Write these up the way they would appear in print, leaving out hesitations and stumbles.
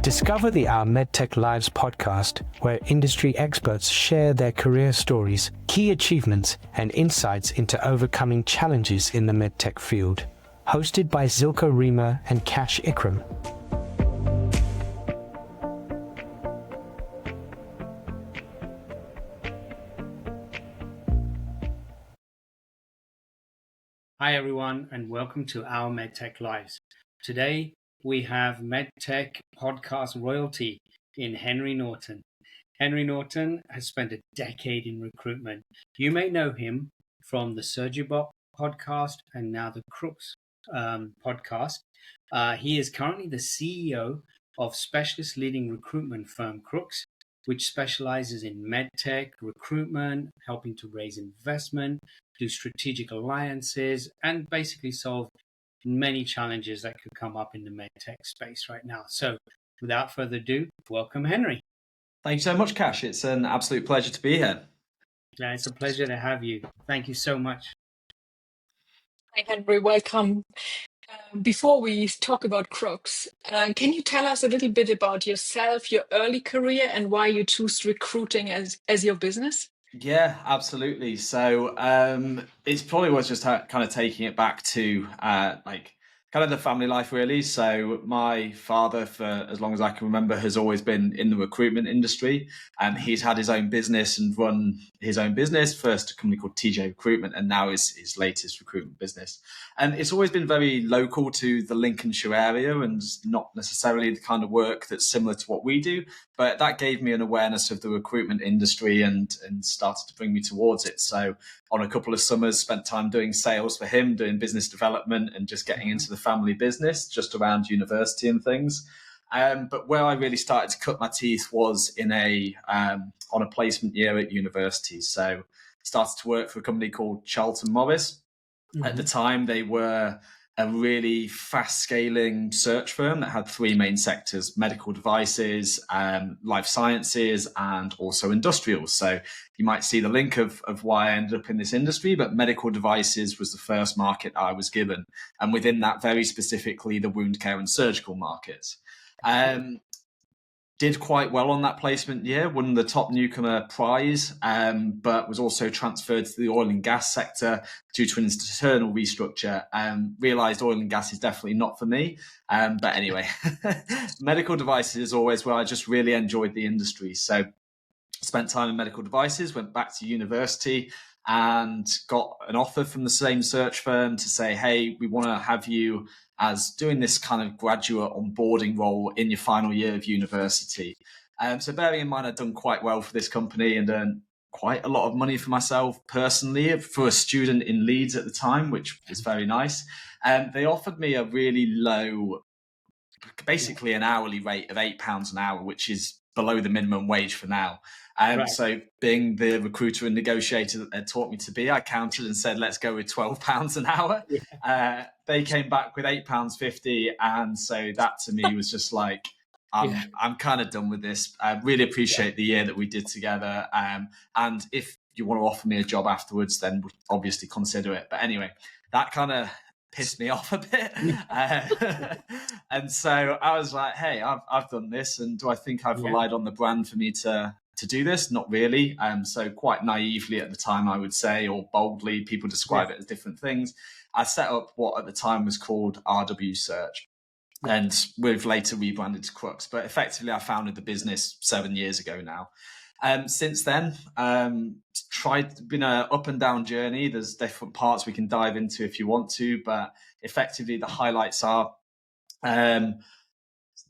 Discover the Our MedTech Lives podcast, where industry experts share their career stories, key achievements, and insights into overcoming challenges in the medtech field. Hosted by Zilko Rima and Kash Ikram. Hi everyone, and welcome to Our MedTech Lives. Today we have MedTech podcast royalty in Henry Norton. Henry Norton has spent a decade in recruitment. You may know him from the SurgeryBot podcast and now the Crux podcast. He is currently the CEO of specialist leading recruitment firm Crux, which specializes in medtech recruitment, helping to raise investment, do strategic alliances, and basically solve many challenges that could come up in the medtech space right now. So without further ado, welcome, Henry. Thank you so much, Kash. It's an absolute pleasure to be here. Yeah, it's a pleasure to have you. Thank you so much. Hi, Henry. Welcome. Before we talk about Crux, can you tell us a little bit about yourself, your early career, and why you choose recruiting as your business? Yeah, absolutely. So it's probably worth just kind of taking it back to kind of the family life, really. So my father, for as long as I can remember, has always been in the recruitment industry. He's had his own business and run his own business, first a company called TJ Recruitment, and now his latest recruitment business. And it's always been very local to the Lincolnshire area and not necessarily the kind of work that's similar to what we do. But that gave me an awareness of the recruitment industry and started to bring me towards it. So on a couple of summers, spent time doing sales for him, doing business development and just getting into the family business just around university and things. But where I really started to cut my teeth was in on a placement year at university. So started to work for a company called Charlton Morris. Mm-hmm. At the time, they were a really fast scaling search firm that had three main sectors: medical devices, life sciences, and also industrials. So you might see the link of why I ended up in this industry, but medical devices was the first market I was given. And within that, very specifically, the wound care and surgical markets. Did quite well on that placement year, won the top newcomer prize, but was also transferred to the oil and gas sector due to an internal restructure. Realised oil and gas is definitely not for me. But anyway, medical devices is always where I just really enjoyed the industry. So spent time in medical devices, went back to university and got an offer from the same search firm to say, hey, we want to have you as doing this kind of graduate onboarding role in your final year of university. So bearing in mind, I'd done quite well for this company and earned quite a lot of money for myself personally for a student in Leeds at the time, which was very nice. They offered me a really low, basically an hourly rate of £8 an hour, which is below the minimum wage for now. Right. So being the recruiter and negotiator that they taught me to be, I counted and said, let's go with £12 an hour. Yeah. They came back with £8.50. And so that to me was just like, I'm kind of done with this. I really appreciate the year that we did together. And if you want to offer me a job afterwards, then we'll obviously consider it. But anyway, that kind of pissed me off a bit. And so I was like, hey, I've done this. And do I think I've relied on the brand for me to do this? Not really. So quite naively at the time, I would say, or boldly, people describe it as different things. I set up what at the time was called RW Search. And we've later rebranded to Crux. But effectively, I founded the business 7 years ago now. Since then, been an up and down journey. There's different parts we can dive into if you want to, but effectively the highlights are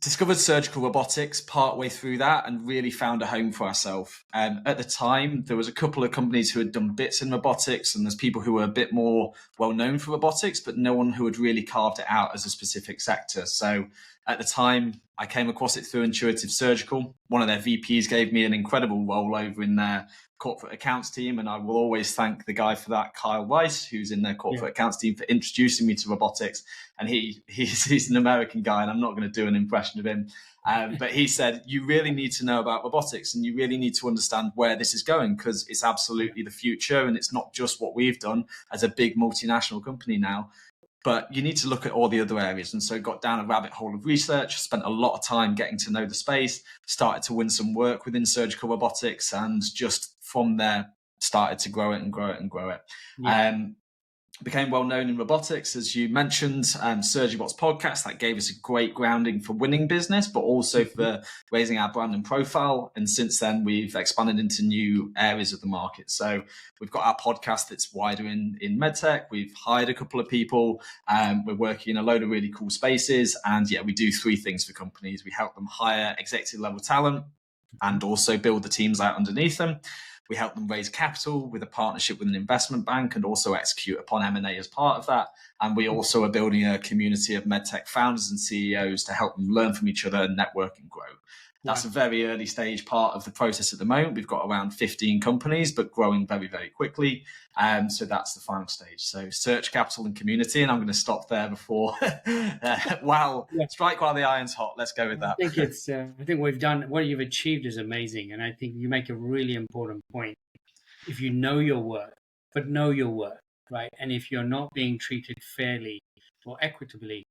discovered surgical robotics partway through that and really found a home for ourselves. At the time, there was a couple of companies who had done bits in robotics, and there's people who were a bit more well known for robotics, but no one who had really carved it out as a specific sector. So at the time, I came across it through Intuitive Surgical. One of their VPs gave me an incredible role over in their corporate accounts team, and I will always thank the guy for that, Kyle Rice, who's in their corporate accounts team, for introducing me to robotics. And he's an American guy, and I'm not going to do an impression of him. But he said, you really need to know about robotics and you really need to understand where this is going, because it's absolutely the future. And it's not just what we've done as a big multinational company now. but you need to look at all the other areas. And so got down a rabbit hole of research, spent a lot of time getting to know the space, started to win some work within surgical robotics, and just from there started to grow it and grow it and grow it. Yeah. Became well known in robotics, as you mentioned. SurgiBot's podcast, that gave us a great grounding for winning business, but also for raising our brand and profile. And since then, we've expanded into new areas of the market. So we've got our podcast that's wider in MedTech. We've hired a couple of people. We're working in a load of really cool spaces. And yeah, we do three things for companies. We help them hire executive level talent and also build the teams out underneath them. We help them raise capital with a partnership with an investment bank and also execute upon M&A as part of that. And we also are building a community of medtech founders and CEOs to help them learn from each other and network and grow. That's a very early stage part of the process at the moment. We've got around 15 companies, but growing very, very quickly. So that's the final stage. So search, capital, and community. And I'm going to stop there before. Strike while the iron's hot. Let's go with that. I think we've done what you've achieved is amazing, and I think you make a really important point. If you know your worth, right? And if you're not being treated fairly or equitably,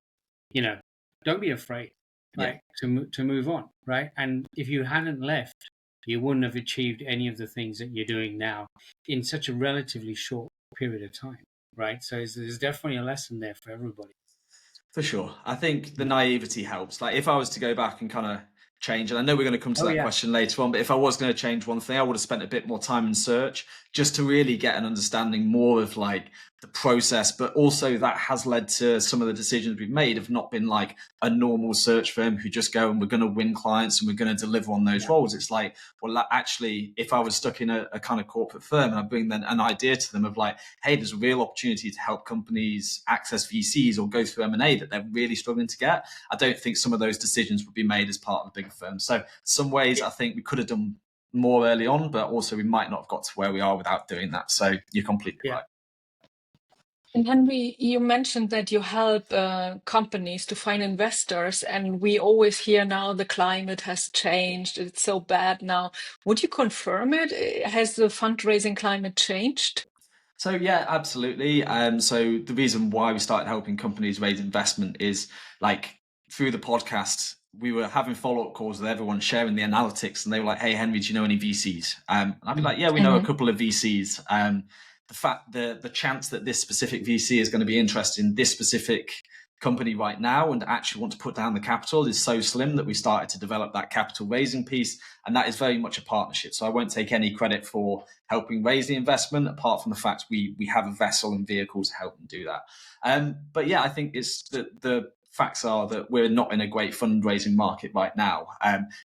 don't be afraid. Right, to move on, right? And if you hadn't left, you wouldn't have achieved any of the things that you're doing now in such a relatively short period of time, right? So there's definitely a lesson there for everybody. For sure. I think the naivety helps. Like if I was to go back and kind of change, and I know we're going to come to that question later on, but if I was going to change one thing, I would have spent a bit more time in search just to really get an understanding more of like the process, but also that has led to some of the decisions we've made have not been like a normal search firm who just go and we're going to win clients and we're going to deliver on those roles. It's like, well, actually, if I was stuck in a kind of corporate firm and I bring then an idea to them of like, hey, there's a real opportunity to help companies access VCs or go through M&A that they're really struggling to get, I don't think some of those decisions would be made as part of the bigger firm. So some ways I think we could have done more early on, but also we might not have got to where we are without doing that. So you're completely right. And Henry, you mentioned that you help companies to find investors, and we always hear now the climate has changed. It's so bad now. Would you confirm it? Has the fundraising climate changed? So yeah, absolutely. So the reason why we started helping companies raise investment is like through the podcast, we were having follow-up calls with everyone sharing the analytics, and they were like, "Hey, Henry, do you know any VCs?" And I'd be like, "Yeah, we know a couple of VCs." The chance that this specific VC is going to be interested in this specific company right now and actually want to put down the capital is so slim that we started to develop that capital raising piece. And that is very much a partnership. So I won't take any credit for helping raise the investment, apart from the fact we have a vessel and vehicles to help them do that. But yeah, I think it's the facts are that we're not in a great fundraising market right now.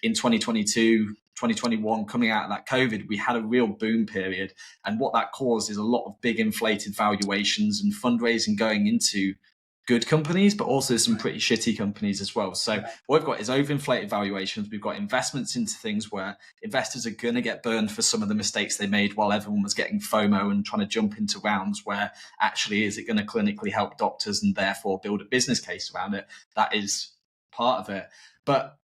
In 2022, 2021, coming out of that COVID, we had a real boom period. And what that caused is a lot of big inflated valuations and fundraising going into good companies, but also some pretty shitty companies as well. So what we've got is overinflated valuations. We've got investments into things where investors are going to get burned for some of the mistakes they made while everyone was getting FOMO and trying to jump into rounds where actually is it going to clinically help doctors and therefore build a business case around it? That is part of it. But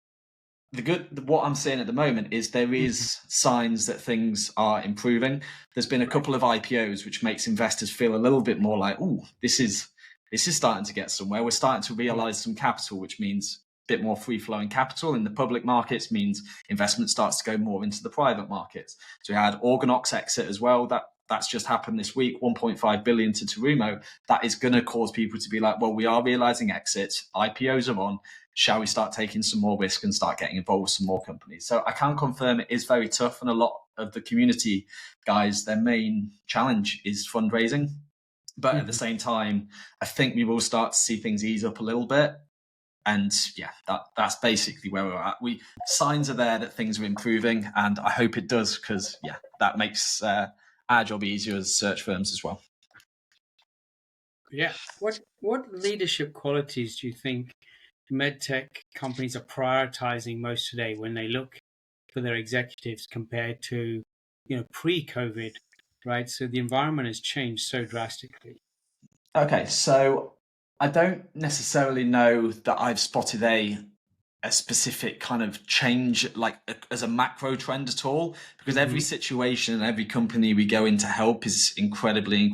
what I'm seeing at the moment is there is signs that things are improving. There's been a couple of IPOs, which makes investors feel a little bit more like, oh, this is starting to get somewhere. We're starting to realize some capital, which means a bit more free-flowing capital in the public markets, means investment starts to go more into the private markets. So we had Organox exit as well. That's just happened this week, 1.5 billion to Terumo. That is going to cause people to be like, well, we are realizing exits, IPOs are on. Shall we start taking some more risk and start getting involved with some more companies? So I can confirm it is very tough. And a lot of the community guys, their main challenge is fundraising. But at the same time, I think we will start to see things ease up a little bit. And yeah, that's basically where we're at. Signs are there that things are improving, and I hope it does, because yeah, that makes our job easier as search firms as well. Yeah. What leadership qualities do you think medtech companies are prioritizing most today when they look for their executives compared to, pre-COVID, right? So the environment has changed so drastically. Okay, so I don't necessarily know that I've spotted a specific kind of change as a macro trend at all, because every situation and every company we go in to help is incredibly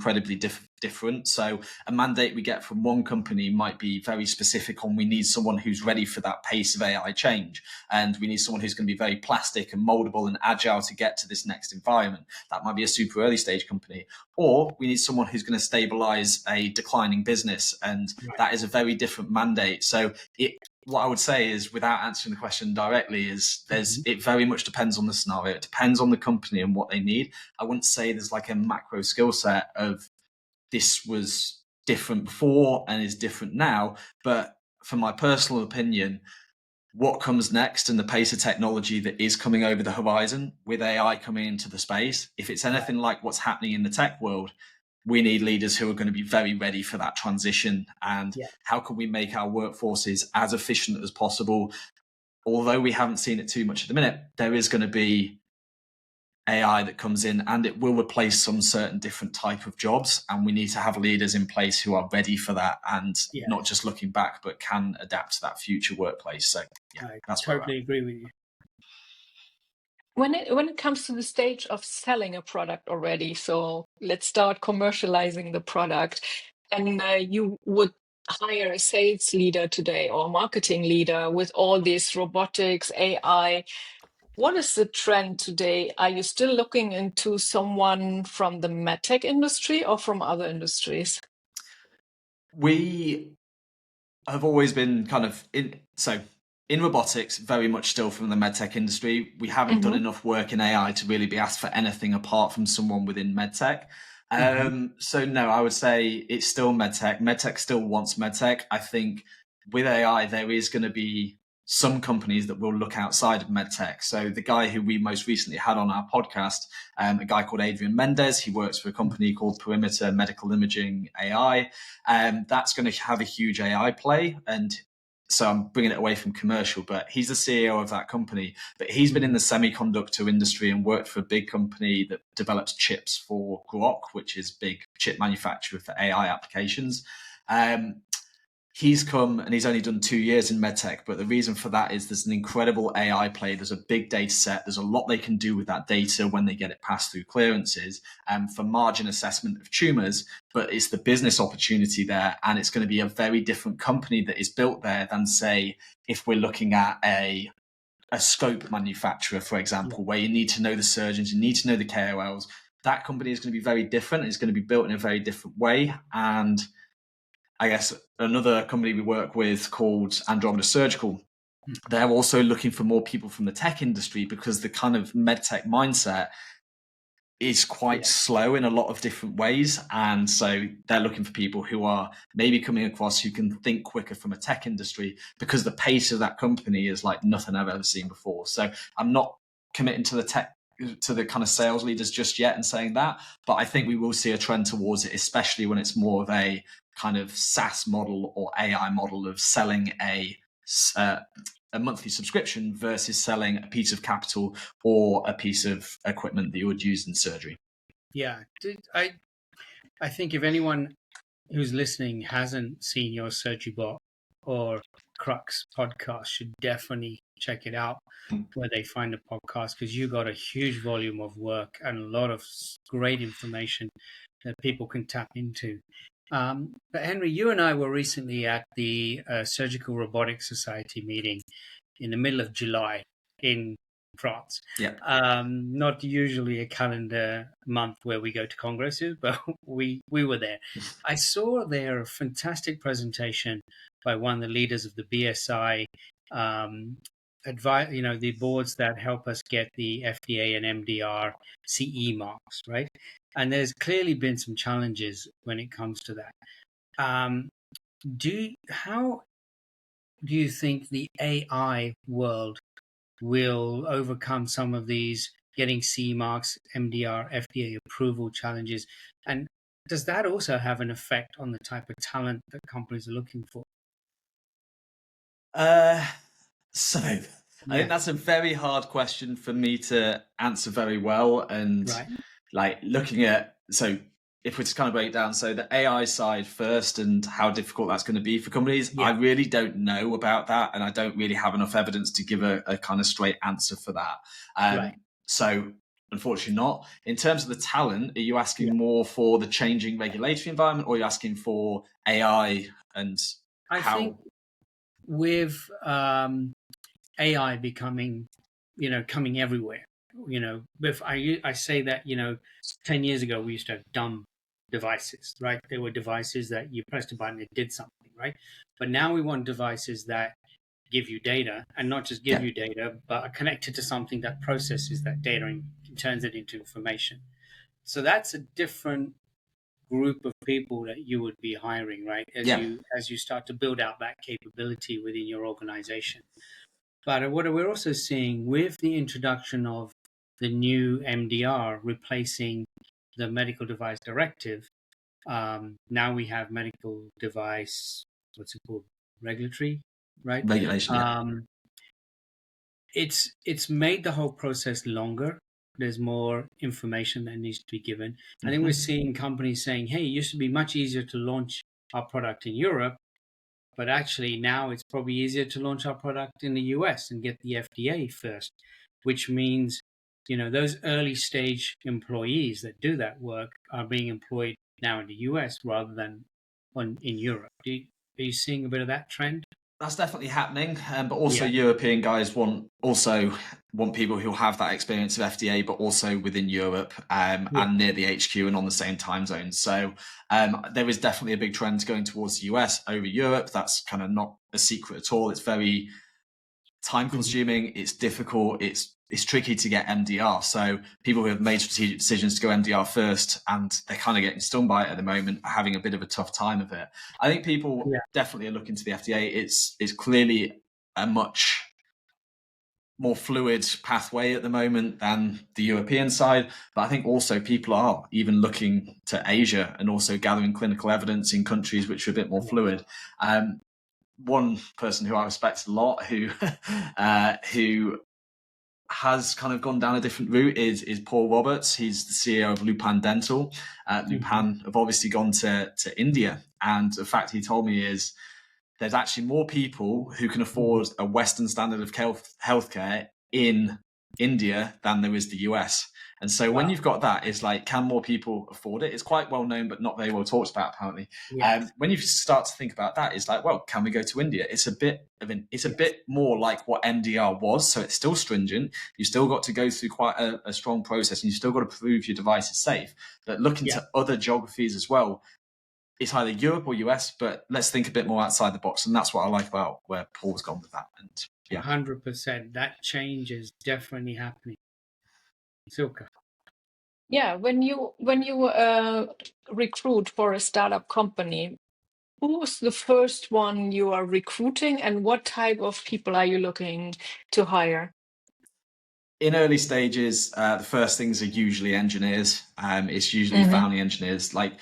different. So a mandate we get from one company might be very specific on we need someone who's ready for that pace of AI change. And we need someone who's going to be very plastic and moldable and agile to get to this next environment. That might be a super early stage company. Or we need someone who's going to stabilize a declining business. And that is a very different mandate. So what I would say is, without answering the question directly, is it very much depends on the scenario. It depends on the company and what they need. I wouldn't say there's like a macro skill set of this was different before and is different now. But from my personal opinion, what comes next and the pace of technology that is coming over the horizon with AI coming into the space, if it's anything like what's happening in the tech world, we need leaders who are going to be very ready for that transition. And how can we make our workforces as efficient as possible? Although we haven't seen it too much at the minute, there is going to be AI that comes in and it will replace some certain different type of jobs. And we need to have leaders in place who are ready for that and not just looking back, but can adapt to that future workplace. So I totally agree with you. When it comes to the stage of selling a product already, so let's start commercializing the product, and you would hire a sales leader today or a marketing leader with all this robotics, AI. What is the trend today? Are you still looking into someone from the MedTech industry or from other industries? We have always been kind of in robotics, very much still from the medtech industry. We haven't done enough work in AI to really be asked for anything apart from someone within medtech. So no, I would say it's still medtech. Medtech still wants medtech. I think with AI, there is going to be some companies that will look outside of medtech. So the guy who we most recently had on our podcast, a guy called Adrian Mendez, he works for a company called Perimeter Medical Imaging AI. That's going to have a huge AI play. And so I'm bringing it away from commercial, but he's the CEO of that company. But he's been in the semiconductor industry and worked for a big company that develops chips for Crux, which is big chip manufacturer for AI applications. He's come and he's only done 2 years in medtech, but the reason for that is there's an incredible AI play. There's a big data set. There's a lot they can do with that data when they get it passed through clearances for margin assessment of tumors, but it's the business opportunity there. And it's going to be a very different company that is built there than, say, if we're looking at a scope manufacturer, for example, where you need to know the surgeons, you need to know the KOLs. That company is going to be very different. It's going to be built in a very different way. And I guess another company we work with called Andromeda Surgical, they're also looking for more people from the tech industry because the kind of medtech mindset is quite slow in a lot of different ways. And so they're looking for people who are maybe coming across who can think quicker from a tech industry because the pace of that company is like nothing I've ever seen before. So I'm not committing to the kind of sales leaders just yet and saying that, but I think we will see a trend towards it, especially when it's more of a kind of SaaS model or AI model of selling a monthly subscription versus selling a piece of capital or a piece of equipment that you would use in surgery. Yeah, I think if anyone who's listening hasn't seen your SurgeryBot or Crux podcast, should definitely check it out where they find the podcast, because you got a huge volume of work and a lot of great information that people can tap into. But Henry, you and I were recently at the Surgical Robotics Society meeting in the middle of July in France. Not usually a calendar month where we go to congresses, but we were there. I saw there a fantastic presentation by one of the leaders of the BSI, the boards that help us get the FDA and MDR CE marks, right? And there's clearly been some challenges when it comes to that. How do you think the AI world will overcome some of these getting CE marks, MDR, FDA approval challenges? And does that also have an effect on the type of talent that companies are looking for? I think that's a very hard question for me to answer very well. And like looking at, so if we're to kind of break down, so the AI side first and how difficult that's going to be for companies, I really don't know about that. And I don't really have enough evidence to give a kind of straight answer for that. So unfortunately not. In terms of the talent, are you asking more for the changing regulatory environment, or are you asking for AI and I how? think with AI becoming, coming everywhere, if I say that, 10 years ago, we used to have dumb devices, right? They were devices that you pressed a button, it did something, right? But now we want devices that give you data, and not just give Yeah. you data, but are connected to something that processes that data and turns it into information. So that's a different group of people that you would be hiring, right? Yeah. As you start to build out that capability within your organization. But what we're also seeing with the introduction of the new MDR replacing the medical device directive, now we have medical device, what's it called? Regulatory, right? Regulation, yeah. It's made the whole process longer. There's more information that needs to be given. I think Mm-hmm. we're seeing companies saying, hey, it used to be much easier to launch our product in Europe, but actually now it's probably easier to launch our product in the US and get the FDA first, which means, those early stage employees that do that work are being employed now in the US rather than in Europe. Are you seeing a bit of that trend? That's definitely happening, but also Yeah. European guys want people who have that experience of FDA, but also within Europe and near the HQ and on the same time zone. So there is definitely a big trend going towards the US over Europe. That's kind of not a secret at all. It's very time consuming. It's difficult. It's tricky to get MDR. So people who have made strategic decisions to go MDR first, and they're kind of getting stung by it at the moment, are having a bit of a tough time of it. I think people definitely are looking to the FDA. It's clearly a much more fluid pathway at the moment than the European side. But I think also people are even looking to Asia and also gathering clinical evidence in countries which are a bit more fluid. One person who I respect a lot, who has kind of gone down a different route, is Paul Roberts. He's the CEO of Lupin Dental. Lupin have obviously gone to India, and the fact he told me is there's actually more people who can afford a Western standard of healthcare in India than there is the US. And so when you've got that, it's like, can more people afford it? It's quite well known, but not very well talked about, apparently. When you start to think about that, it's like, well, can we go to India? It's a bit more like what MDR was. So it's still stringent. You've still got to go through quite a strong process, and you've still got to prove your device is safe. But looking to other geographies as well, it's either Europe or US, but let's think a bit more outside the box. And that's what I like about where Paul's gone with that. And 100%. That change is definitely happening. Silka. Yeah, when you recruit for a startup company, who's the first one you are recruiting, and what type of people are you looking to hire? In early stages, the first things are usually engineers. It's usually founding engineers. Like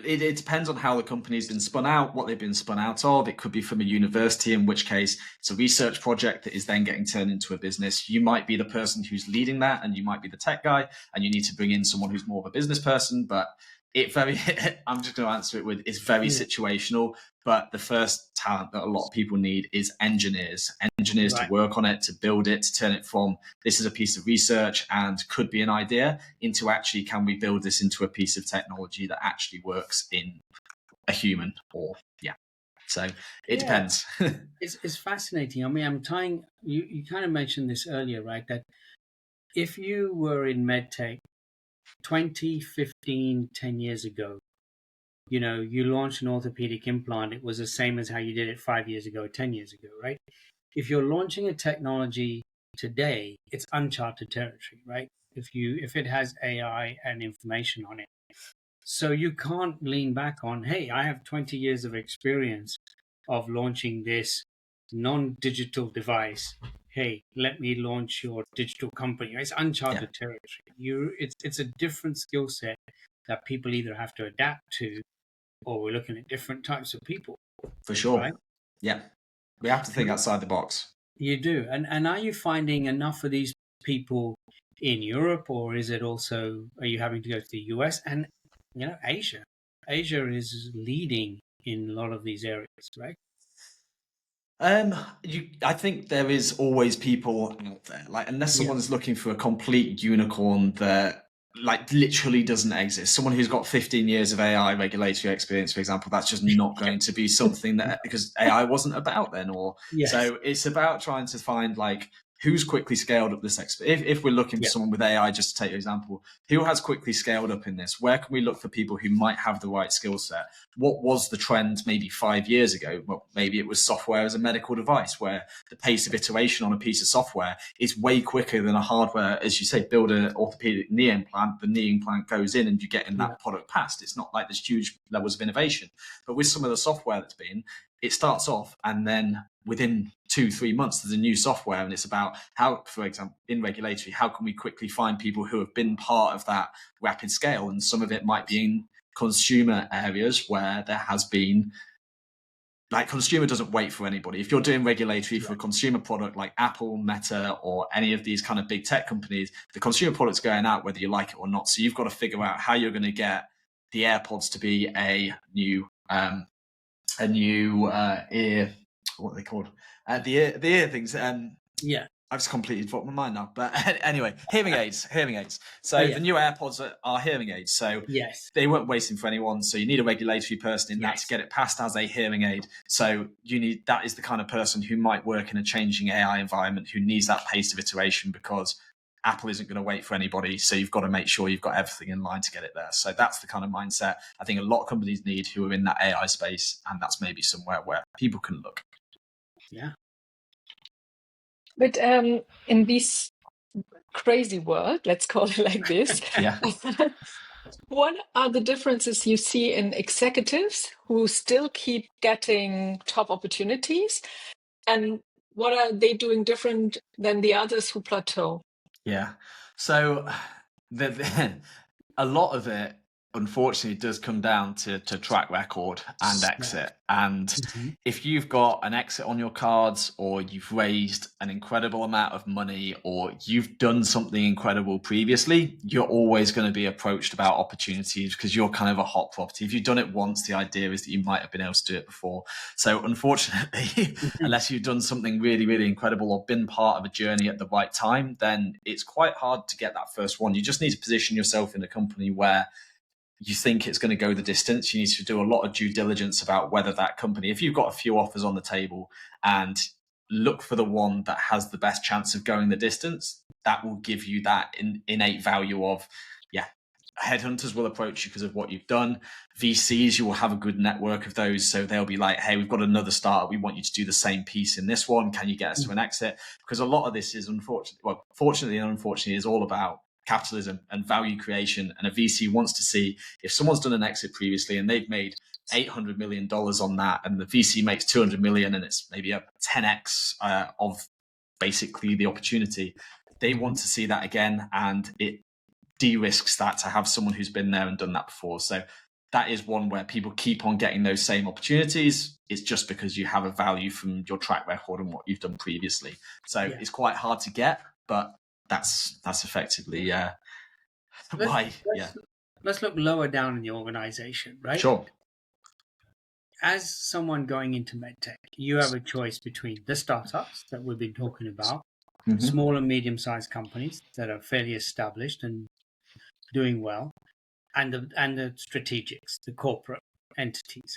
it depends on how the company's been spun out, what they've been spun out of. It could be from a university, in which case it's a research project that is then getting turned into a business. You might be the person who's leading that, and you might be the tech guy, and you need to bring in someone who's more of a business person. But I'm just going to answer it with, it's very situational. But the first talent that a lot of people need is engineers to work on it, to build it, to turn it from this is a piece of research and could be an idea into actually, can we build this into a piece of technology that actually works in a human? So it depends. It's fascinating. I mean, I'm tying, you kind of mentioned this earlier, right? That if you were in medtech 20, 15, 10 years ago, you launched an orthopedic implant, it was the same as how you did it 5 years ago, 10 years ago, right? If you're launching a technology today, it's uncharted territory, right? If it has AI and information on it. So you can't lean back on, hey, I have 20 years of experience of launching this non-digital device. Hey, let me launch your digital company. It's uncharted territory. It's a different skill set that people either have to adapt to, or we're looking at different types of people. For sure. Right? Yeah. We have to think outside the box. You do. And are you finding enough of these people in Europe, or is it also, are you having to go to the US and, Asia? Asia is leading in a lot of these areas, right? I think there is always people out there, like unless someone's looking for a complete unicorn that like literally doesn't exist. Someone who's got 15 years of AI regulatory experience, for example, that's just not going to be something that because AI wasn't about then, or so it's about trying to find like who's quickly scaled up this if we're looking for someone with AI, just to take an example, who has quickly scaled up in this, where can we look for people who might have the right skill set? What was the trend maybe 5 years ago? Well, maybe it was software as a medical device, where the pace of iteration on a piece of software is way quicker than a hardware. As you say, build an orthopedic knee implant, the knee implant goes in and you get in that product passed. It's not like there's huge levels of innovation. But with some of the software that's been, it starts off and then within 2-3 months there's a new software, and it's about how, for example, in regulatory, how can we quickly find people who have been part of that rapid scale? And some of it might be in consumer areas where there has been, like, consumer doesn't wait for anybody. If you're doing regulatory for a consumer product like Apple, Meta, or any of these kind of big tech companies, the consumer product's going out whether you like it or not. So you've got to figure out how you're going to get the AirPods to be a new ear, what are they called? The ear things. I've just completely dropped my mind now. But anyway, hearing aids. So the new AirPods are hearing aids. So they weren't waiting for anyone. So you need a regulatory person in that to get it passed as a hearing aid. So that is the kind of person who might work in a changing AI environment, who needs that pace of iteration, because Apple isn't going to wait for anybody. So you've got to make sure you've got everything in line to get it there. So that's the kind of mindset I think a lot of companies need who are in that AI space. And that's maybe somewhere where people can look. Yeah. But in this crazy world, let's call it like this, what are the differences you see in executives who still keep getting top opportunities, and what are they doing different than the others who plateau? Yeah. So a lot of it, unfortunately, does come down to track record and exit. And if you've got an exit on your cards, or you've raised an incredible amount of money, or you've done something incredible previously, you're always going to be approached about opportunities because you're kind of a hot property. If you've done it once, the idea is that you might have been able to do it before. So unfortunately, unless you've done something really, really incredible or been part of a journey at the right time, then it's quite hard to get that first one. You just need to position yourself in a company where you think it's going to go the distance. You need to do a lot of due diligence about whether that company, if you've got a few offers on the table, and look for the one that has the best chance of going the distance, that will give you that innate value of, headhunters will approach you because of what you've done. VCs, you will have a good network of those. So they'll be like, hey, we've got another startup. We want you to do the same piece in this one. Can you get us to an exit? Because a lot of this is fortunately and unfortunately, is all about capitalism and value creation. And a VC wants to see if someone's done an exit previously and they've made $800 million on that, and the VC makes 200 million, and it's maybe a 10x of basically the opportunity. They want to see that again, and it de-risks that to have someone who's been there and done that before. So that is one where people keep on getting those same opportunities. It's just because you have a value from your track record and what you've done previously. So it's quite hard to get, but that's effectively why. Let's look lower down in the organization, right? Sure. As someone going into MedTech, you have a choice between the startups that we've been talking about, small and medium-sized companies that are fairly established and doing well, and the strategics, the corporate entities.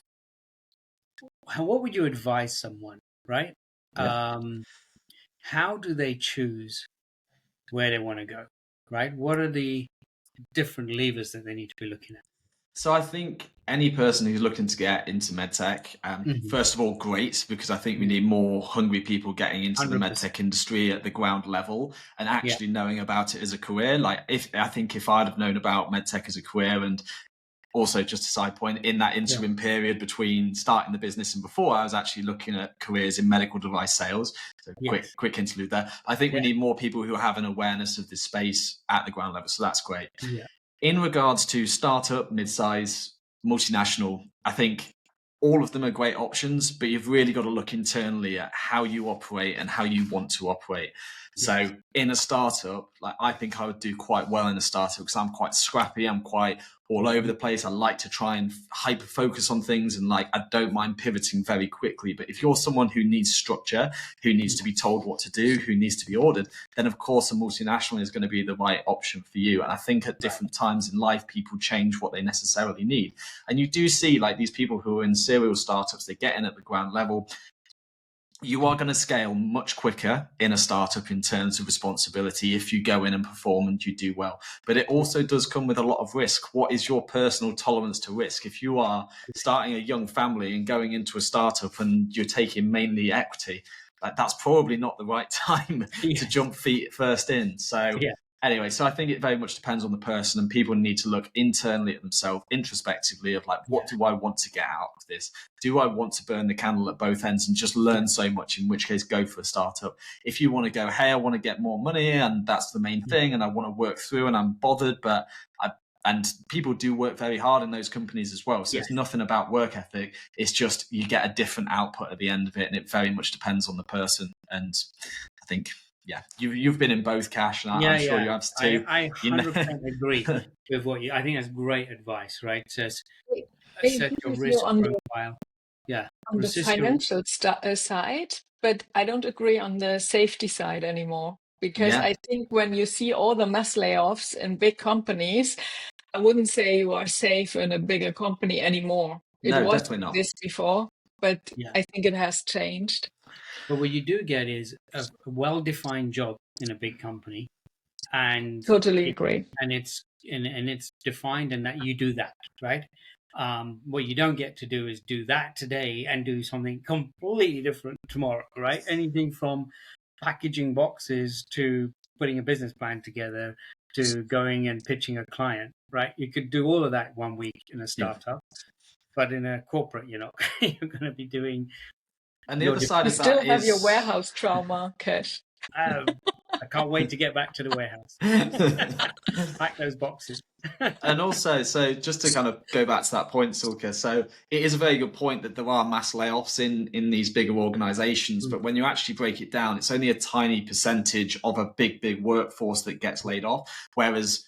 What would you advise someone, right? How do they choose where they want to go, right? What are the different levers that they need to be looking at? So I think any person who's looking to get into medtech, first of all, great, because I think we need more hungry people getting into 100%. The medtech industry at the ground level and actually knowing about it as a career. Like, if I'd have known about medtech as a career, and also just a side point, in that interim period between starting the business and before, I was actually looking at careers in medical device sales. So quick interlude there. I think we need more people who have an awareness of this space at the ground level. So that's great. Yeah. In regards to startup, mid-size, multinational, I think all of them are great options, but you've really got to look internally at how you operate and how you want to operate. So in a startup, like, I think I would do quite well in a startup because I'm quite scrappy. I'm quite all over the place. I like to try and hyper focus on things, and like I don't mind pivoting very quickly. But if you're someone who needs structure, who needs to be told what to do, who needs to be ordered, then of course a multinational is going to be the right option for you. And I think at different times in life, people change what they necessarily need. And you do see like these people who are in serial startups, they get in at the ground level. You are going to scale much quicker in a startup in terms of responsibility if you go in and perform and you do well. But it also does come with a lot of risk. What is your personal tolerance to risk? If you are starting a young family and going into a startup and you're taking mainly equity, that's probably not the right time to jump feet first in. So anyway, so I think it very much depends on the person, and people need to look internally at themselves, introspectively, of like, what do I want to get out of this? Do I want to burn the candle at both ends and just learn so much, in which case go for a startup? If you want to go, hey, I want to get more money and that's the main thing and I want to work through and I'm bothered, but and people do work very hard in those companies as well. So it's nothing about work ethic. It's just you get a different output at the end of it, and it very much depends on the person. And I think, you've been in both, Cash, and I'm sure you have too. I 100% agree with what you. I think that's great advice, right? Set your risk profile. On the financial side, but I don't agree on the safety side anymore. Because I think when you see all the mass layoffs in big companies, I wouldn't say you are safe in a bigger company anymore. It was definitely not. this before, but I think it has changed. But what you do get is a well-defined job in a big company, and totally agree. And it's defined, and that you do that, right? What you don't get to do is do that today and do something completely different tomorrow, right? Anything from packaging boxes to putting a business plan together to going and pitching a client, right? You could do all of that 1 week in a startup, but in a corporate, you're going to be doing. And the other side of that is... You still have your warehouse trauma, Cash. I can't wait to get back to the warehouse. Pack those boxes. And also, so just to kind of go back to that point, Silke, so it is a very good point that there are mass layoffs in these bigger organizations, but when you actually break it down, it's only a tiny percentage of a big workforce that gets laid off, whereas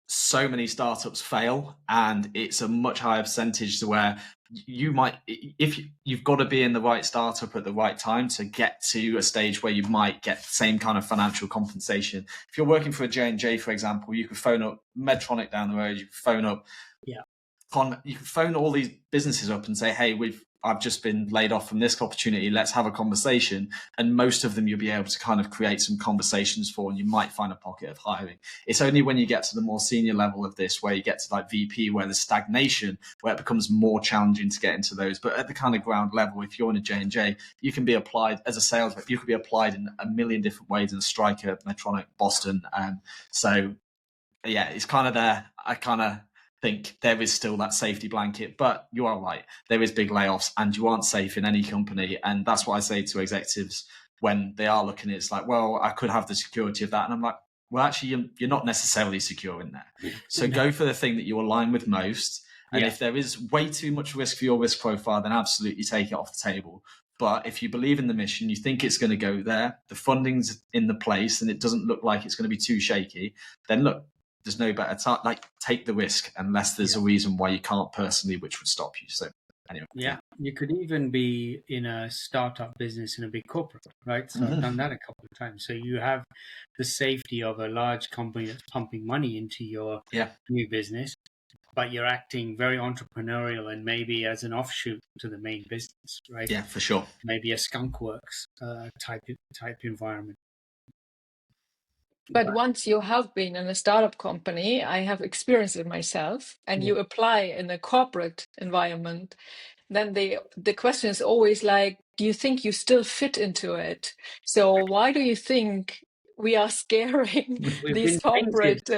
so many startups fail, and it's a much higher percentage to where you might, if you've got to be in the right startup at the right time to get to a stage where you might get the same kind of financial compensation. If you're working for a J&J, for example, you could phone up Medtronic down the road, you could phone up, you could phone all these businesses up and say, hey, I've just been laid off from this opportunity. Let's have a conversation. And most of them you'll be able to kind of create some conversations for, and you might find a pocket of hiring. It's only when you get to the more senior level of this, where you get to like VP, where there's stagnation, where it becomes more challenging to get into those. But at the kind of ground level, if you're in a J&J, you can be applied as a sales rep. You could be applied in a million different ways in a Stryker, Medtronic, Boston. So yeah, it's kind of there. I kind of think there is still that safety blanket, but you are right. There is big layoffs and you aren't safe in any company. And that's what I say to executives when they are looking at it. It's like, well, I could have the security of that. And I'm like, well, actually, you're not necessarily secure in there. So go for the thing that you align with most. And if there is way too much risk for your risk profile, then absolutely take it off the table. But if you believe in the mission, you think it's going to go there, the funding's in the place, and it doesn't look like it's going to be too shaky, then look, there's no better time. Like, take the risk unless there's a reason why you can't personally, which would stop you. So anyway. Yeah, you could even be in a startup business in a big corporate, right? So I've done that a couple of times. So you have the safety of a large company that's pumping money into your new business, but you're acting very entrepreneurial and maybe as an offshoot to the main business, right? Yeah, for sure. Maybe a skunk works type environment. But once you have been in a startup company, I have experienced it myself, and you apply in a corporate environment, then the question is always like, do you think you still fit into it? So why do you think we are scaring these corporate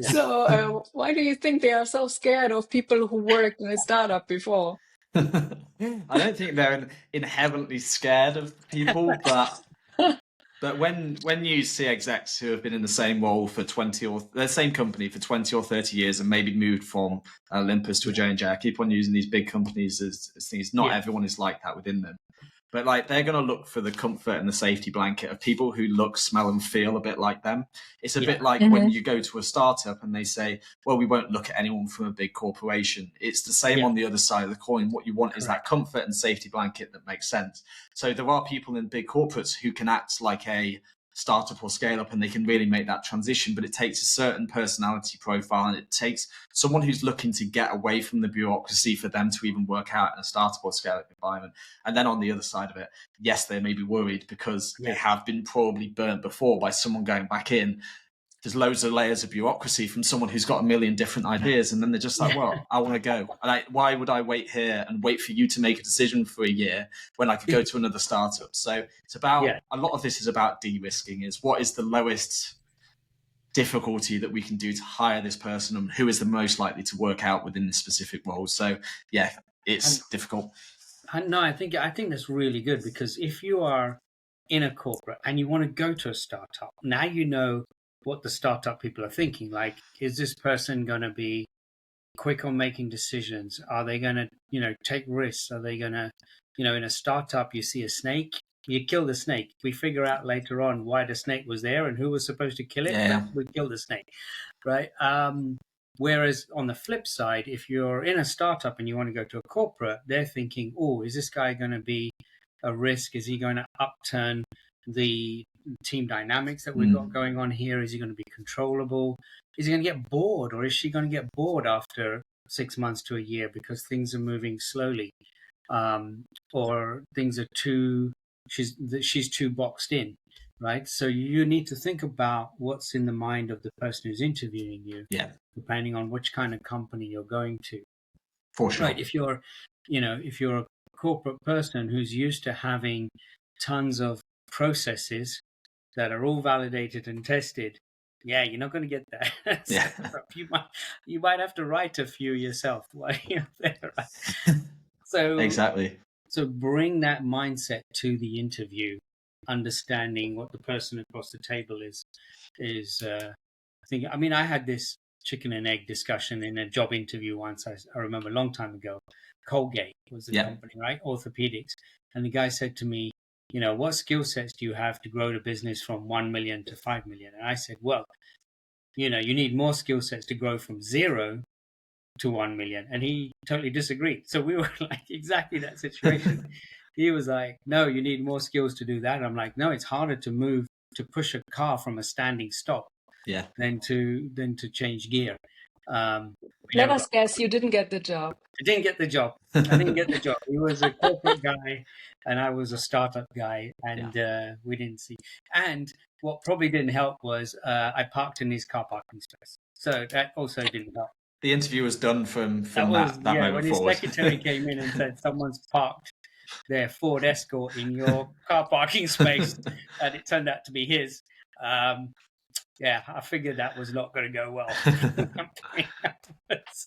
So why do you think they are so scared of people who worked in a startup before? I don't think they're inherently scared of people, but when you see execs who have been in the same role for 20 or the same company for 20 or 30 years and maybe moved from Olympus to a J&J, I keep on using these big companies as things. Not everyone is like that within them. but like they're going to look for the comfort and the safety blanket of people who look, smell, and feel a bit like them. It's a bit like when you go to a startup and they say, well, we won't look at anyone from a big corporation. It's the same on the other side of the coin. What you want is that comfort and safety blanket that makes sense. So there are people in big corporates who can act like a startup or scale up and they can really make that transition, but it takes a certain personality profile and it takes someone who's looking to get away from the bureaucracy for them to even work out in a startup or scale up environment. And then on the other side of it, yes, they may be worried because they have been probably burnt before by someone going back in. There's loads of layers of bureaucracy from someone who's got a million different ideas. And then they're just like, well, I want to go. And why would I wait here and wait for you to make a decision for a year when I could go to another startup? So it's about, a lot of this is about de-risking, is what is the lowest difficulty that we can do to hire this person and who is the most likely to work out within this specific role. So yeah, it's difficult. No, I think that's really good, because if you are in a corporate and you want to go to a startup, now you know what the startup people are thinking. Like, is this person going to be quick on making decisions? Are they going to, take risks? Are they going to, in a startup, you see a snake, you kill the snake. We figure out later on why the snake was there and who was supposed to kill it. But we kill the snake, right? Whereas on the flip side, if you're in a startup and you want to go to a corporate, they're thinking, oh, is this guy going to be a risk? Is he going to upturn the team dynamics that we've got going on here? Is he going to be controllable? Is he going to get bored, or is she going to get bored after 6 months to a year because things are moving slowly, or things are she's too boxed in, right? So you need to think about what's in the mind of the person who's interviewing you, depending on which kind of company you're going to. For sure. Right. If you're a corporate person who's used to having tons of processes that are all validated and tested, you're not going to get that. You might have to write a few yourself while you're there. Right? So exactly. So bring that mindset to the interview, understanding what the person across the table is thinking. I mean, I had this chicken and egg discussion in a job interview once. I remember a long time ago. Colgate was the company, right? Orthopedics. And the guy said to me, what skill sets do you have to grow the business from 1 million to 5 million? And I said, well, you need more skill sets to grow from 0 to 1 million. And he totally disagreed. So we were like exactly that situation. He was like, no, you need more skills to do that. And I'm like, no, it's harder to push a car from a standing stop than to change gear. Let us guess, you didn't get the job. I didn't get the job. He was a corporate guy and I was a startup guy, and we didn't see. And what probably didn't help was I parked in his car parking space. So that also didn't help. The interview was done from that moment when forward. his secretary came in and said, someone's parked their Ford Escort in your car parking space, and it turned out to be his. I figured that was not going to go well.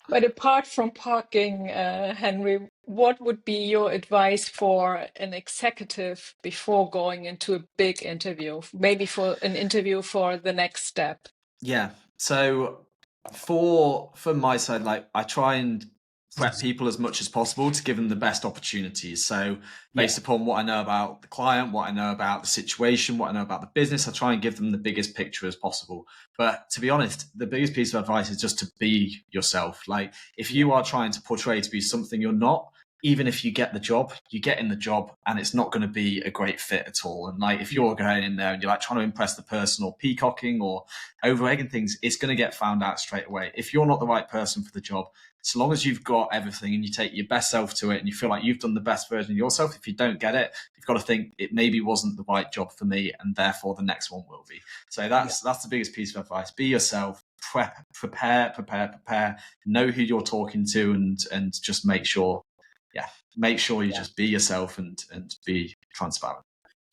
But apart from parking, Henry, what would be your advice for an executive before going into a big interview, maybe for an interview for the next step? Yeah. So for my side, like I try and prep people as much as possible to give them the best opportunities. So based upon what I know about the client, what I know about the situation, what I know about the business, I try and give them the biggest picture as possible. But to be honest, the biggest piece of advice is just to be yourself. Like if you are trying to portray to be something you're not, even if you get the job, you get in the job and it's not going to be a great fit at all. And like, if you're going in there and you're like trying to impress the person or peacocking or over-egging things, it's going to get found out straight away. If you're not the right person for the job, so long as you've got everything and you take your best self to it and you feel like you've done the best version of yourself, if you don't get it, you've got to think it maybe wasn't the right job for me and therefore the next one will be. So that's the biggest piece of advice. Be yourself, prepare, know who you're talking to and just make sure you just be yourself and be transparent.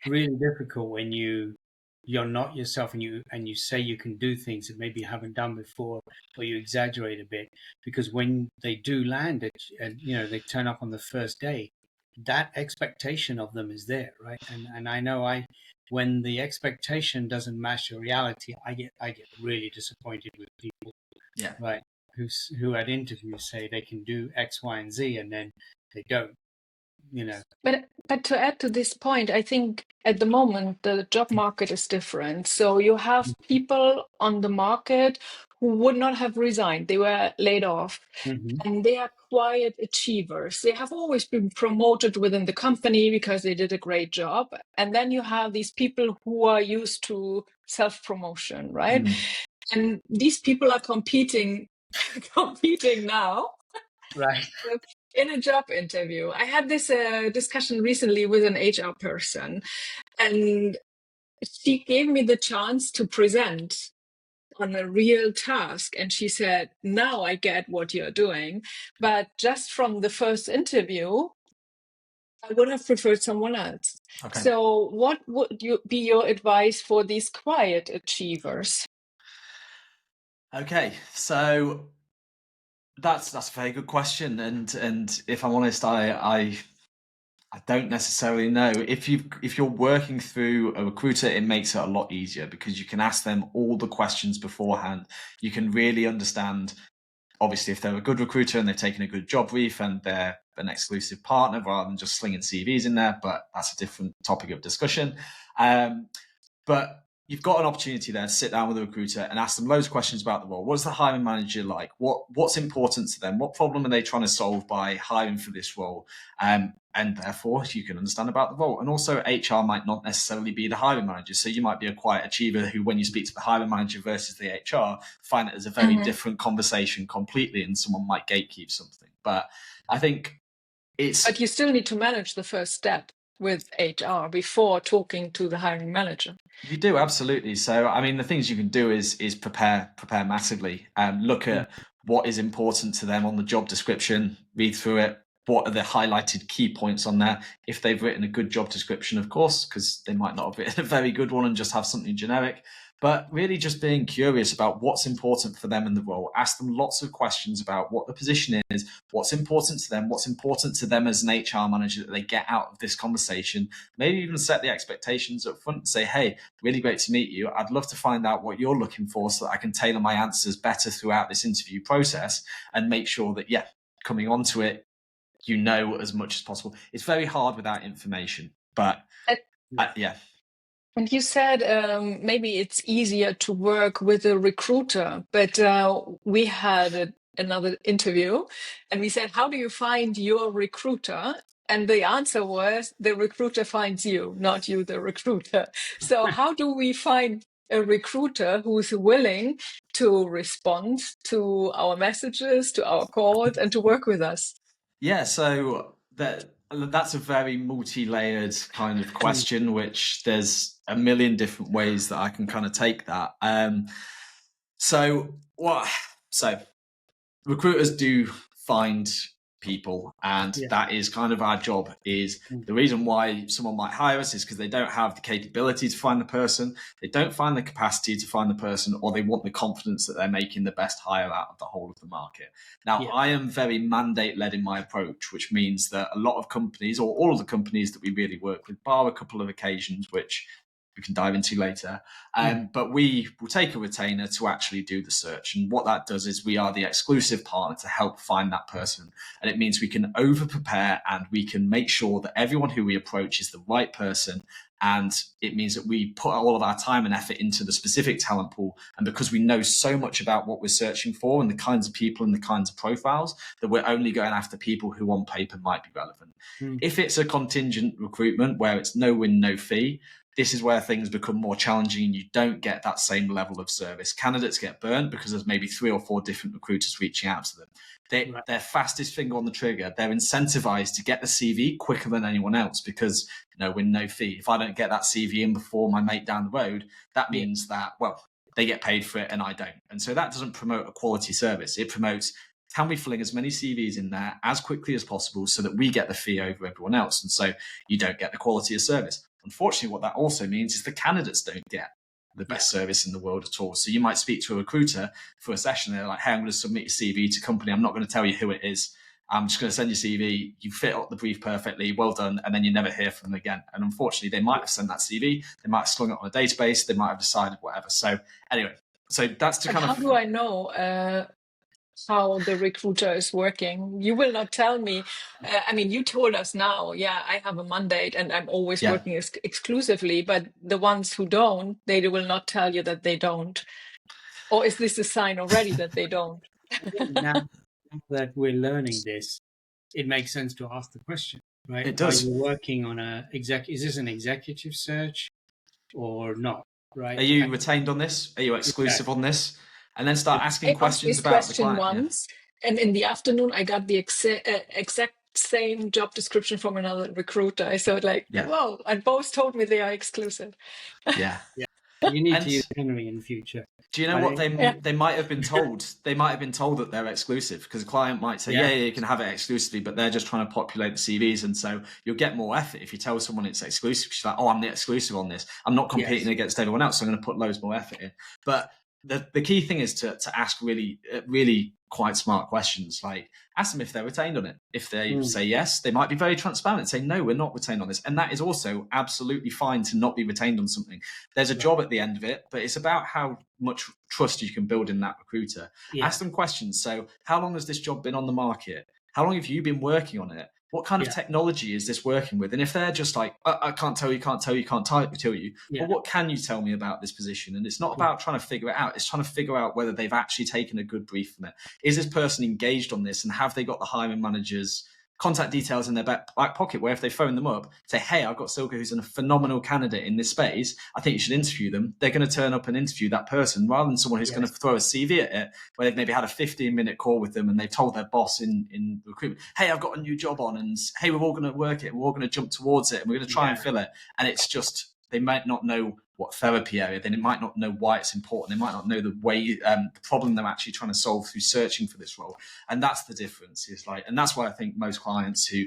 Really difficult when you're not yourself and you say you can do things that maybe you haven't done before, or you exaggerate a bit, because when they do land and they turn up on the first day, that expectation of them is there, right? And I know when the expectation doesn't match the reality, I get really disappointed with people, right? Who at interviews say they can do X, Y, and Z, and then they don't. But to add to this point, I think at the moment the job market is different. So you have people on the market who would not have resigned. They were laid off, and they are quiet achievers. They have always been promoted within the company because they did a great job. And then you have these people who are used to self-promotion, right? And these people are competing now Right. in a job interview. I had this discussion recently with an HR person, and she gave me the chance to present on a real task. And she said, now I get what you're doing. But just from the first interview, I would have preferred someone else. Okay. So what would be your advice for these quiet achievers? Okay, so that's a very good question, and if I'm honest, I don't necessarily know. If you're working through a recruiter, it makes it a lot easier because you can ask them all the questions beforehand. You can really understand, obviously, if they're a good recruiter and they've taken a good job brief and they're an exclusive partner rather than just slinging CVs in there, but that's a different topic of discussion. But you've got an opportunity there to sit down with a recruiter and ask them loads of questions about the role. What's the hiring manager like? What's important to them? What problem are they trying to solve by hiring for this role? And therefore, you can understand about the role. And also, HR might not necessarily be the hiring manager. So you might be a quiet achiever who, when you speak to the hiring manager versus the HR, find it as a very different conversation completely, and someone might gatekeep something. But I think But you still need to manage the first step with HR before talking to the hiring manager. You do, absolutely. So, I mean, the things you can do is prepare massively and look at what is important to them on the job description, read through it. What are the highlighted key points on there? If they've written a good job description, of course, because they might not have written a very good one and just have something generic. But really just being curious about what's important for them in the role. Ask them lots of questions about what the position is, what's important to them as an HR manager that they get out of this conversation. Maybe even set the expectations up front and say, hey, really great to meet you. I'd love to find out what you're looking for so that I can tailor my answers better throughout this interview process and make sure that, coming onto it, you know as much as possible. It's very hard without information, but yeah. And you said maybe it's easier to work with a recruiter, but we had another interview and we said, how do you find your recruiter? And the answer was, the recruiter finds you, not you, the recruiter. So how do we find a recruiter who's willing to respond to our messages, to our calls, and to work with us? Yeah, so that's a very multi-layered kind of question, which there's a million different ways that I can kind of take that. So recruiters do find people, and that is kind of our job. Is the reason why someone might hire us is because they don't have the capability to find the person, they don't find the capacity to find the person, or they want the confidence that they're making the best hire out of the whole of the market. Now, I am very mandate-led in my approach, which means that a lot of companies, or all of the companies that we really work with, bar a couple of occasions, which we can dive into later. But we will take a retainer to actually do the search. And what that does is we are the exclusive partner to help find that person. And it means we can over prepare and we can make sure that everyone who we approach is the right person. And it means that we put all of our time and effort into the specific talent pool. And because we know so much about what we're searching for and the kinds of people and the kinds of profiles, that we're only going after people who on paper might be relevant. If it's a contingent recruitment where it's no win, no fee, this is where things become more challenging and you don't get that same level of service. Candidates get burnt because there's maybe 3 or 4 different recruiters reaching out to them. Their fastest finger on the trigger, they're incentivized to get the CV quicker than anyone else because no win, no fee. If I don't get that CV in before my mate down the road, that means that, they get paid for it and I don't. And so that doesn't promote a quality service. It promotes, can we fling as many CVs in there as quickly as possible so that we get the fee over everyone else? And so you don't get the quality of service. Unfortunately, what that also means is the candidates don't get the best service in the world at all. So you might speak to a recruiter for a session. They're like, hey, I'm going to submit your CV to a company. I'm not going to tell you who it is. I'm just going to send you CV. You fit up the brief perfectly. Well done. And then you never hear from them again. And unfortunately, they might have sent that CV. They might have slung it on a database. They might have decided whatever. So anyway, so that's to kind of... How do I know how the recruiter is working. You will not tell me. I mean, you told us now, yeah, I have a mandate and I'm always Yeah. working exclusively, but the ones who don't, they will not tell you that they don't. Or is this a sign already that they don't? I think now that we're learning this, it makes sense to ask the question, right? It Are does. you working on is this an executive search or not, right? Are you retained on this? Are you exclusive on this? And then start asking I asked questions this about the question client. once, and in the afternoon, I got the exact same job description from another recruiter. I thought, like, Yeah. whoa, and both told me they are exclusive. Yeah. Yeah. You need And to use Henry in future. do you know I what think- they might have been told? They might have been told that they're exclusive because a client might say, yeah, you can have it exclusively, but they're just trying to populate the CVs. And so you'll get more effort if you tell someone it's exclusive. She's like, oh, I'm the exclusive on this. I'm not competing Yes. against everyone else, so I'm going to put loads more effort in. But the key thing is to ask really, really quite smart questions. Like ask them if they're retained on it. If they say yes, they might be very transparent and say, no, we're not retained on this. And that is also absolutely fine to not be retained on something. There's a job at the end of it, but it's about how much trust you can build in that recruiter. Yeah. Ask them questions. So how long has this job been on the market? How long have you been working on it? What kind of technology is this working with? And if they're just like, I can't tell you, can't tell you, can't tell you, well, what can you tell me about this position? And it's not about trying to figure it out. It's trying to figure out whether they've actually taken a good brief from it. Is this person engaged on this? And have they got the hiring manager's contact details in their back pocket where if they phone them up, say, hey, I've got Silke who's a phenomenal candidate in this space. I think you should interview them. They're going to turn up and interview that person rather than someone who's going to throw a CV at it where they've maybe had a 15-minute call with them and they've told their boss in recruitment, hey, I've got a new job on and hey, we're all going to work it. We're all going to jump towards it and we're going to try and fill it. And it's just, they might not know what therapy area, then it might not know why it's important. They might not know the way, the problem they're actually trying to solve through searching for this role. And that's the difference. It's like, and that's why I think most clients who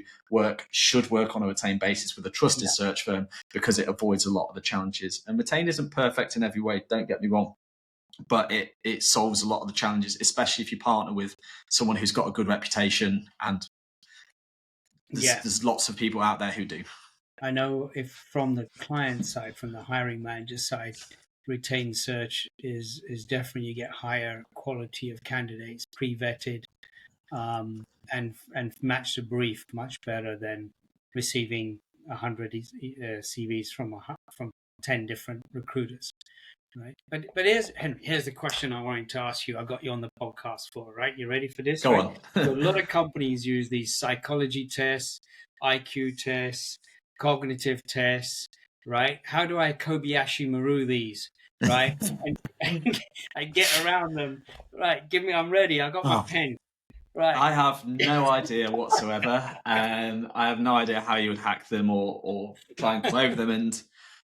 should work on a retained basis with a trusted search firm because it avoids a lot of the challenges. And retained isn't perfect in every way, don't get me wrong, but it solves a lot of the challenges, especially if you partner with someone who's got a good reputation. And there's lots of people out there who do. I know if from the client side, from the hiring manager side, retained search is definitely, you get higher quality of candidates, pre-vetted, and match the brief much better than receiving 100 CVs from 10 different recruiters, right? But here's the question I wanted to ask you. I got you on the podcast for, right? You ready for this? Go right? on. So a lot of companies use these psychology tests, IQ tests, cognitive tests, right? How do I Kobayashi Maru these, right? and I get around them, right? I'm ready. I got my pen, right? I have no idea whatsoever. I have no idea how you would hack them or try and come over them. And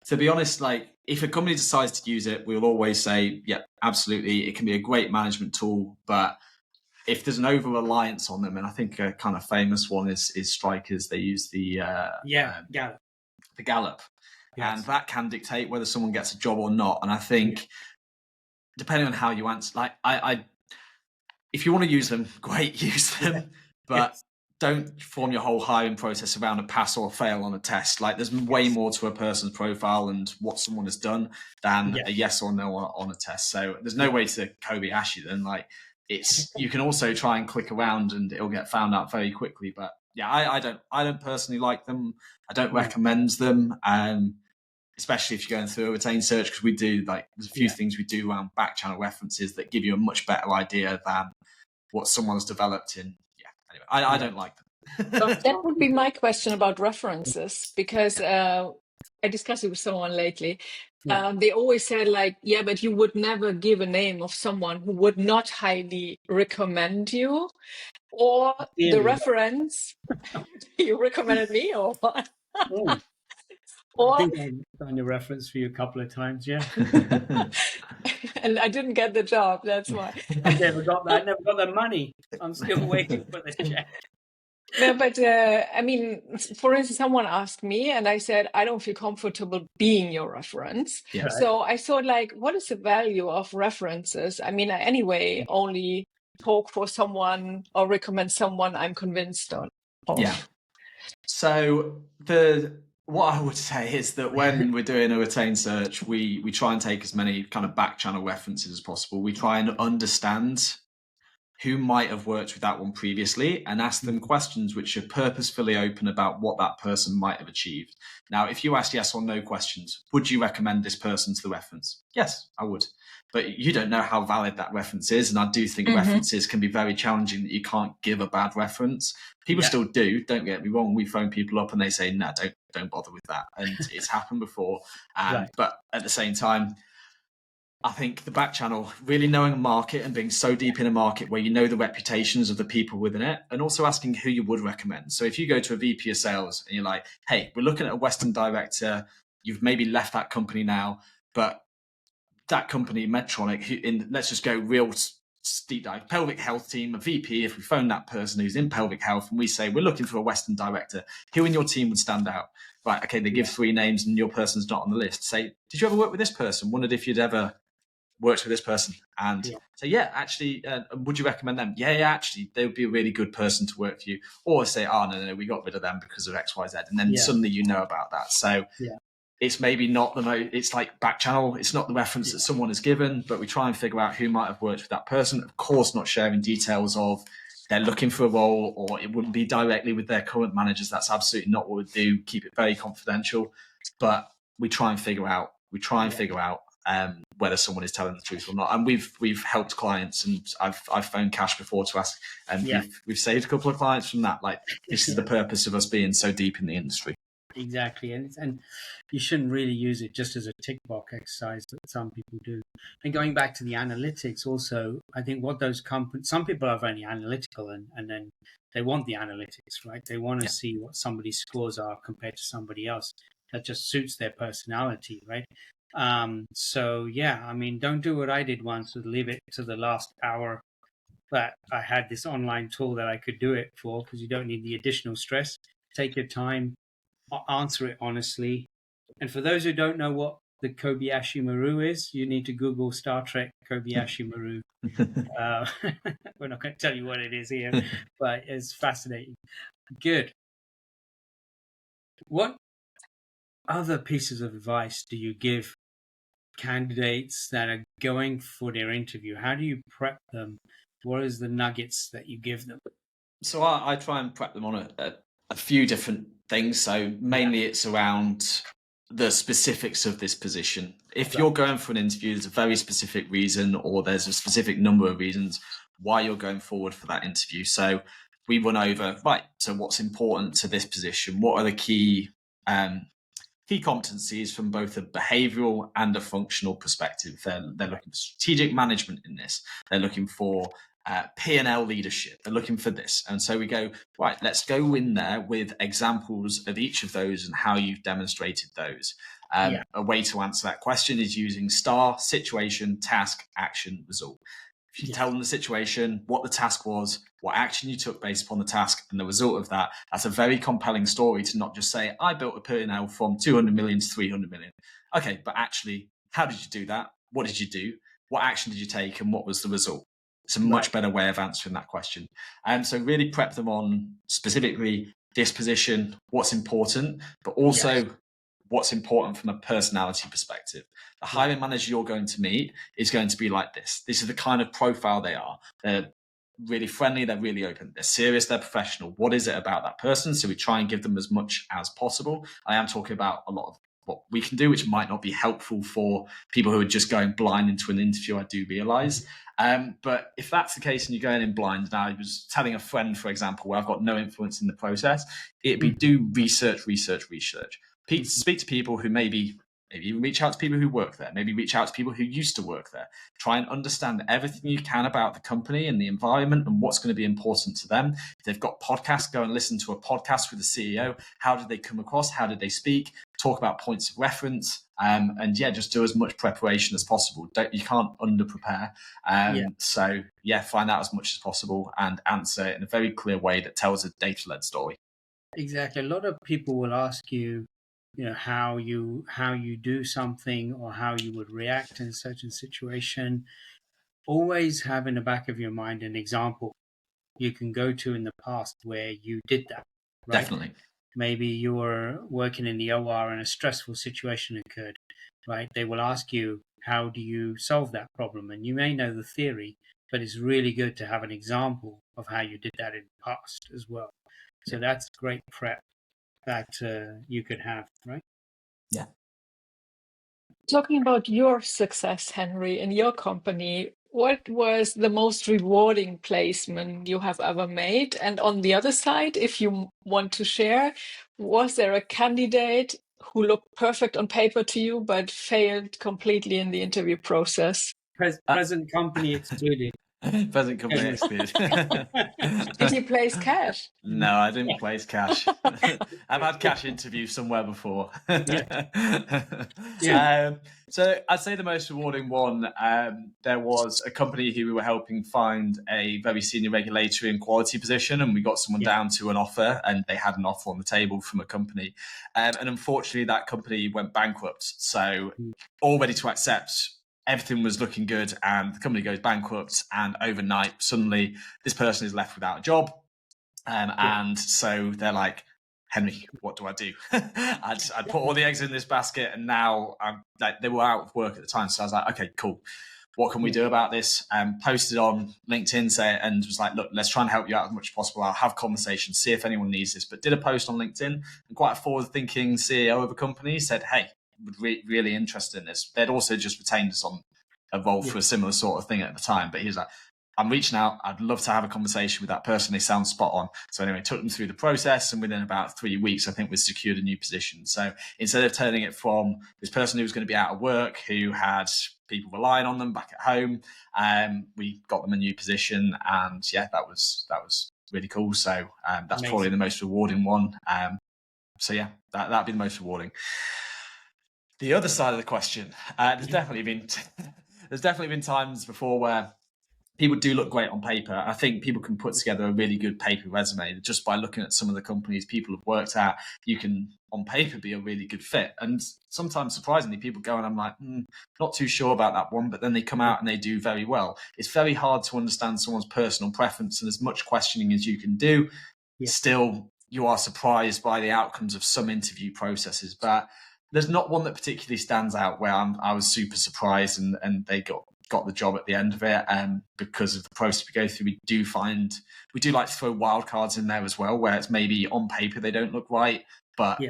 to be honest, like if a company decides to use it, we'll always say, yeah, absolutely. It can be a great management tool, but if there's an over reliance on them, and I think a kind of famous one is Strikers. They use the Gallup. The Gallup, and that can dictate whether someone gets a job or not. And I think depending on how you answer, like I if you want to use them, great, use them, but don't form your whole hiring process around a pass or fail on a test. Like there's way more to a person's profile and what someone has done than a yes or no on a test. So there's no way to Kobayashi them. Like you can also try and click around and it'll get found out very quickly. But yeah, I don't personally like them. I don't recommend them. Especially if you're going through a retained search, because we do there's a few things we do around back channel references that give you a much better idea than what someone's developed in. Yeah. Anyway, I don't like them. That would be my question about references, because I discussed it with someone lately. They always said but you would never give a name of someone who would not highly recommend you, or the reference. You recommended me, or what? I think I've done a reference for you a couple of times, and I didn't get the job. That's why. I never got the money. I'm still waiting for the check. No, but I mean, for instance, someone asked me and I said, I don't feel comfortable being your reference. Yeah. So I thought, what is the value of references? I mean, I anyway only talk for someone or recommend someone I'm convinced of. Yeah. So what I would say is that when we're doing a retained search, we try and take as many kind of back channel references as possible. We try and understand who might have worked with that one previously and ask them questions which are purposefully open about what that person might have achieved. Now, if you ask yes or no questions, would you recommend this person to the reference? Yes, I would. But you don't know how valid that reference is. And I do think references can be very challenging, that you can't give a bad reference. People still do, don't get me wrong. We phone people up and they say, no, don't bother with that. And it's happened before. But at the same time, I think the back channel, really knowing a market and being so deep in a market where you know the reputations of the people within it, and also asking who you would recommend. So if you go to a VP of sales and you're like, hey, we're looking at a Western director, you've maybe left that company now, but that company, Medtronic, let's just go real deep dive, pelvic health team, a VP, if we phone that person who's in pelvic health and we say, we're looking for a Western director, who in your team would stand out? Right, okay, they give 3 names and your person's not on the list. Say, did you ever work with this person? Wondered if you'd ever worked with this person, and say, actually, would you recommend them? Actually, they would be a really good person to work for you. Or say, oh, no, we got rid of them because of X, Y, Z. And then suddenly you know about that. So it's maybe not the most, it's like back channel. It's not the reference that someone has given, but we try and figure out who might have worked with that person. Of course, not sharing details of they're looking for a role, or it wouldn't be directly with their current managers. That's absolutely not what we do. Keep it very confidential, but we try and figure out, whether someone is telling the truth or not. And we've helped clients, and I've phoned Cash before to ask, and we've saved a couple of clients from that. Like, this is the purpose of us being so deep in the industry. Exactly, and you shouldn't really use it just as a tick box exercise that some people do. And going back to the analytics, also, I think what those companies, some people are very analytical, and then they want the analytics, right? They want to see what somebody's scores are compared to somebody else. That just suits their personality, right? So I mean, don't do what I did once, with leave it to the last hour. But I had this online tool that I could do it for, because you don't need the additional stress. Take your time, answer it honestly. And for those who don't know what the Kobayashi Maru is, you need to Google Star Trek Kobayashi Maru. We're not going to tell you what it is here, but it's fascinating. Good. What other pieces of advice do you give candidates that are going for their interview? How do you prep them? What is the nuggets that you give them? So I try and prep them on a few different things. So mainly it's around the specifics of this position. If you're going for an interview, there's a very specific reason, or there's a specific number of reasons why you're going forward for that interview. So we run over, so what's important to this position? What are the key competencies from both a behavioral and a functional perspective? They're looking for strategic management in this. They're looking for P&L leadership. They're looking for this. And so we go, right, let's go in there with examples of each of those and how you've demonstrated those. A way to answer that question is using STAR: situation, task, action, result. If you tell them the situation, what the task was, what action you took based upon the task, and the result of that, that's a very compelling story to not just say, I built a P&L from 200 million to 300 million. Okay, but actually, how did you do that? What did you do? What action did you take? And what was the result? It's a much better way of answering that question. And so really prep them on specifically this position, what's important, but also what's important from a personality perspective. The hiring manager you're going to meet is going to be like this. This is the kind of profile they are. They're really friendly. They're really open. They're serious. They're professional. What is it about that person? So we try and give them as much as possible. I am talking about a lot of what we can do, which might not be helpful for people who are just going blind into an interview, I do realize. But if that's the case and you're going in blind, and I was telling a friend, for example, where I've got no influence in the process, it'd be do research. Speak to people who maybe even reach out to people who work there, maybe reach out to people who used to work there. Try and understand everything you can about the company and the environment and what's going to be important to them. If they've got podcasts, go and listen to a podcast with the CEO. How did they come across? How did they speak? Talk about points of reference. Just do as much preparation as possible. You can't under-prepare. So find out as much as possible and answer it in a very clear way that tells a data-led story. Exactly. A lot of people will ask you, how you do something or how you would react in such a situation. Always have in the back of your mind an example you can go to in the past where you did that, right? Definitely. Maybe you were working in the OR and a stressful situation occurred, right? They will ask you, how do you solve that problem? And you may know the theory, but it's really good to have an example of how you did that in the past as well. So that's great prep that you could have, right? Yeah. Talking about your success, Henry, in your company, what was the most rewarding placement you have ever made? And on the other side, if you want to share, was there a candidate who looked perfect on paper to you but failed completely in the interview process? Present company excluded. Present company excluded. Did you place cash? No, I didn't place cash. I've had cash interviews somewhere before. Yeah. So I'd say the most rewarding one, there was a company who we were helping find a very senior regulatory and quality position, and we got someone down to an offer, and they had an offer on the table from a company. And unfortunately, that company went bankrupt. So all ready to accept, everything was looking good, and the company goes bankrupt, and overnight, suddenly, this person is left without a job. And so they're like, Henry, what do I do? I'd put all the eggs in this basket, and now they were out of work at the time. So I was like, okay, cool. What can we do about this? Posted on LinkedIn and was like, look, let's try and help you out as much as possible. I'll have conversations, see if anyone needs this. But did a post on LinkedIn, and quite a forward-thinking CEO of a company said, hey, really interested in this. They'd also just retained us on a role for a similar sort of thing at the time. But he was like, I'm reaching out. I'd love to have a conversation with that person. They sound spot on. So anyway, took them through the process, and within about 3 weeks, I think we secured a new position. So instead of turning it from this person who was going to be out of work, who had people relying on them back at home, we got them a new position, and that was really cool. So that's Amazing. Probably the most rewarding one. That'd be the most rewarding. The other side of the question, there's definitely been times before where people do look great on paper. I think people can put together a really good paper resume just by looking at some of the companies people have worked at. You can, on paper, be a really good fit. And sometimes, surprisingly, people go and I'm like, not too sure about that one, but then they come out and they do very well. It's very hard to understand someone's personal preference, and as much questioning as you can do, still you are surprised by the outcomes of some interview processes. But there's not one that particularly stands out where I was super surprised and they got the job at the end of it. And because of the process we go through, we do like to throw wild cards in there as well, where it's maybe on paper they don't look right, but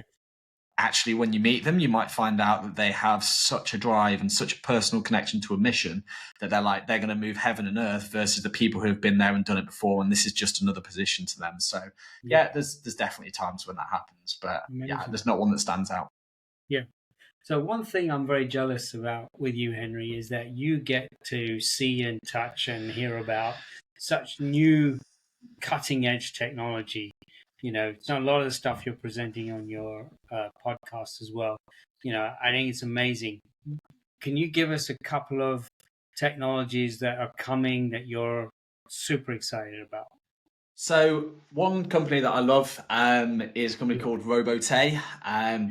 actually when you meet them, you might find out that they have such a drive and such a personal connection to a mission that they're going to move heaven and earth, versus the people who have been there and done it before, and this is just another position to them. So there's definitely times when that happens, but there's not one that stands out. Yeah. So one thing I'm very jealous about with you, Henry, is that you get to see and touch and hear about such new cutting edge technology. It's not a lot of the stuff you're presenting on your podcast as well. I think it's amazing. Can you give us a couple of technologies that are coming that you're super excited about? So one company that I love is a company called Robote.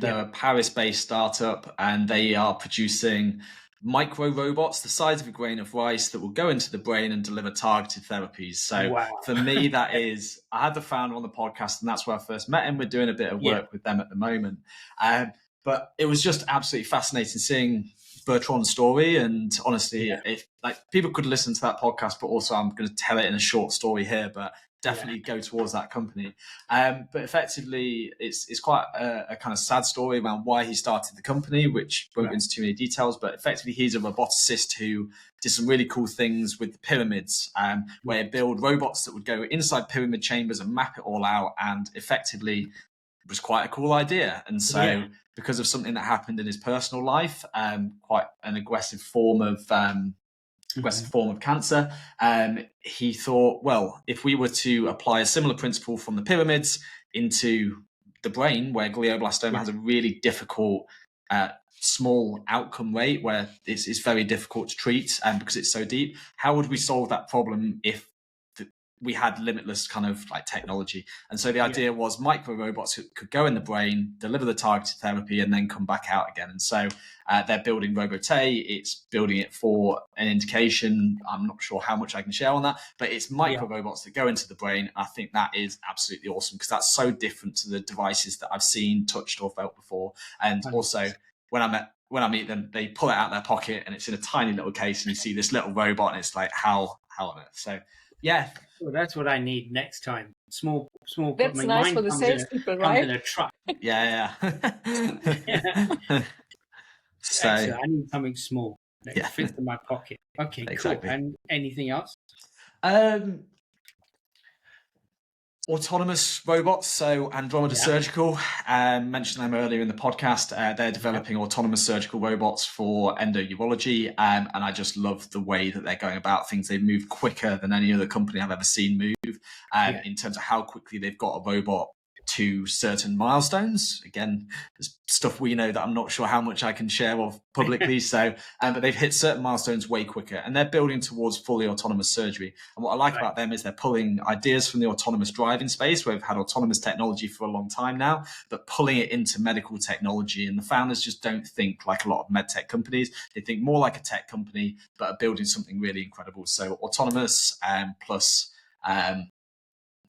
They're a Paris-based startup, and they are producing micro robots the size of a grain of rice that will go into the brain and deliver targeted therapies. So for me, I had the founder on the podcast, and that's where I first met him. We're doing a bit of work with them at the moment. But it was just absolutely fascinating seeing Bertrand's story. And honestly, if people could listen to that podcast, but also I'm going to tell it in a short story here, but definitely go towards that company. But effectively, it's quite a kind of sad story around why he started the company, which won't go into too many details. But effectively, he's a roboticist who did some really cool things with the pyramids, where he built robots that would go inside pyramid chambers and map it all out. And effectively, it was quite a cool idea. And so because of something that happened in his personal life, quite an aggressive form of cancer, he thought, well, if we were to apply a similar principle from the pyramids into the brain, where glioblastoma has a really difficult small outcome rate, where it's very difficult to treat because it's so deep, how would we solve that problem if we had limitless kind of technology? And so the idea was micro robots could go in the brain, deliver the targeted therapy, and then come back out again. And so they're building Robote. It's building it for an indication. I'm not sure how much I can share on that, but it's micro robots that go into the brain. I think that is absolutely awesome, because that's so different to the devices that I've seen, touched, or felt before. And also, when I meet them, they pull it out of their pocket and it's in a tiny little case, and you see this little robot, and it's like, how how on earth? So yeah. Well, that's what I need next time. Small. That's nice for the salespeople, comes right? in a truck. Yeah. So Excellent. I need something small that yeah, fits in my pocket. Okay, exactly. cool. And anything else? Autonomous robots, so Andromeda Yeah. Surgical, mentioned them earlier in the podcast. They're developing autonomous surgical robots for endourology, and I just love the way that they're going about things. They move quicker than any other company I've ever seen move, in terms of how quickly they've got a robot to certain milestones. Again, there's stuff we know that I'm not sure how much I can share of publicly. So, but they've hit certain milestones way quicker, and they're building towards fully autonomous surgery. And what I like about them is they're pulling ideas from the autonomous driving space, where we've had autonomous technology for a long time now, but pulling it into medical technology. And the founders just don't think like a lot of medtech companies. They think more like a tech company, but are building something really incredible. So autonomous plus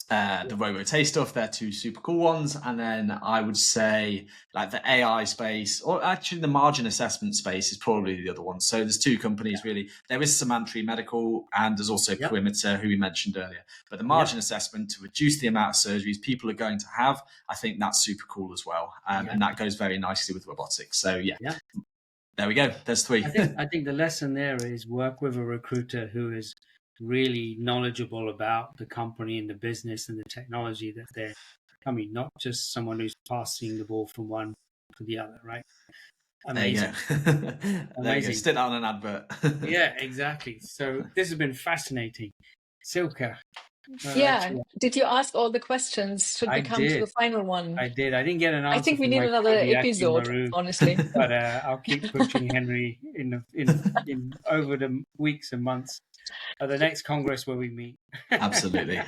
the Robote stuff, they're two super cool ones. And then I would say like the AI space, or actually the margin assessment space is probably the other one. So there's two companies really. There is Samantry Medical and there's also Perimeter, who we mentioned earlier. But the margin assessment to reduce the amount of surgeries people are going to have, I think that's super cool as well. And that goes very nicely with robotics. So there we go. There's three. I think the lesson there is work with a recruiter who is really knowledgeable about the company and the business and the technology that they're coming, not just someone who's passing the ball from one to the other, right? Amazing. There you go. There you go. Stick that on an advert. Yeah, exactly. So this has been fascinating. Silke. Did you ask all the questions? Should we come to the final one? I did. I didn't get an answer. I think we need another episode, honestly. But I'll keep pushing Henry in over the weeks and months at the next Congress where we meet. Absolutely.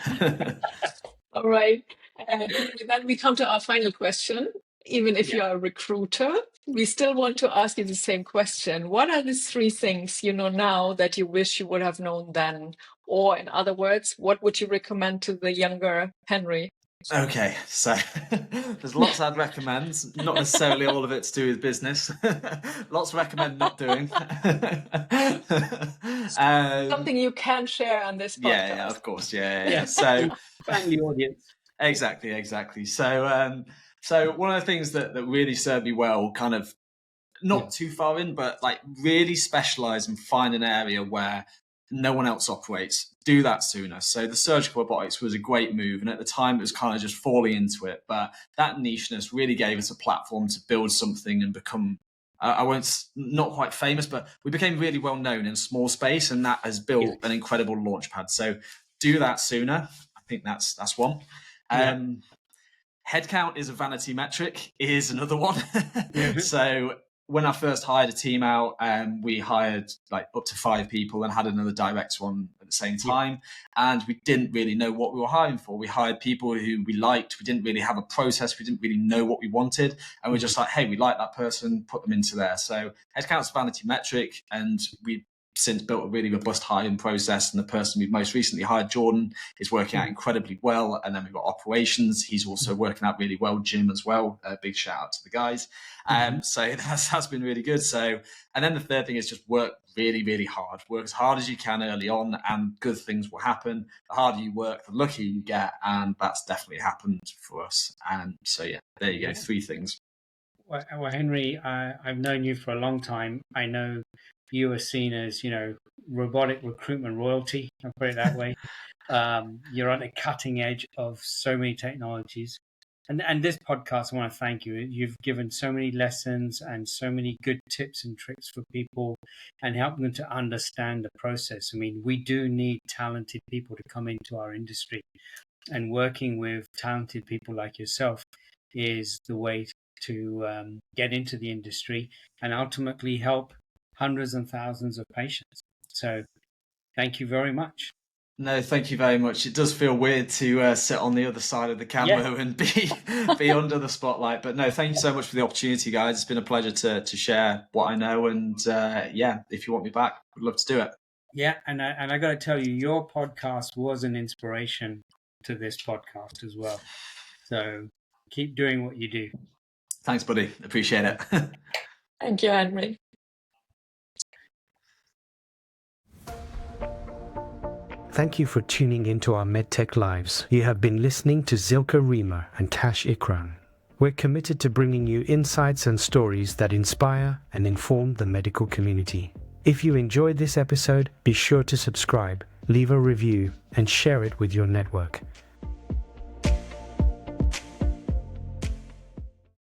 All right. Then we come to our final question. Even if you are a recruiter, we still want to ask you the same question. What are the three things you know now that you wish you would have known then? Or in other words, what would you recommend to the younger Henry? Okay, so there's lots I'd recommend, not necessarily all of it to do with business. Lots recommend not doing. Something you can share on this podcast. Yeah, of course. Yeah. So family audience. Exactly. So one of the things that really served me well, kind of not too far in, but like really specialize and find an area where no one else operates. Do that sooner. So the surgical robotics was a great move. And at the time, it was kind of just falling into it. But that nicheness really gave us a platform to build something and become, not quite famous, but we became really well known in a small space. And that has built an incredible launch pad. So do that sooner. I think that's one. Headcount is a vanity metric is another one. So when I first hired a team out, we hired like up to 5 people and had another director on at the same time. And we didn't really know what we were hiring for. We hired people who we liked. We didn't really have a process. We didn't really know what we wanted. And we're just like, hey, we like that person, put them into there. So headcount's a vanity metric. And we since built a really robust hiring process, and the person we've most recently hired, Jordan, is working out incredibly well. And then we've got operations. He's also working out really well. Jim as well. Big shout out to the guys. So that's been really good. So, and then the third thing is just work really, really hard. Work as hard as you can early on, and good things will happen. The harder you work, the luckier you get, and that's definitely happened for us. And so, there you go. 3 things. Well, Henry, I've known you for a long time. I know you are seen as, robotic recruitment royalty. I'll put it that way. You're on the cutting edge of so many technologies. And this podcast, I want to thank you. You've given so many lessons and so many good tips and tricks for people and helping them to understand the process. I mean, we do need talented people to come into our industry. And working with talented people like yourself is the way to get into the industry and ultimately help hundreds and thousands of patients. So thank you very much. No, thank you very much. It does feel weird to sit on the other side of the camera and be under the spotlight. But no, thank you so much for the opportunity, guys. It's been a pleasure to share what I know. And if you want me back, I'd love to do it. Yeah, and I got to tell you, your podcast was an inspiration to this podcast as well. So keep doing what you do. Thanks, buddy. Appreciate it. Thank you, Henry. Thank you for tuning into our MedTech Lives. You have been listening to Zilka Rima and Kash Ikran. We're committed to bringing you insights and stories that inspire and inform the medical community. If you enjoyed this episode, be sure to subscribe, leave a review, and share it with your network.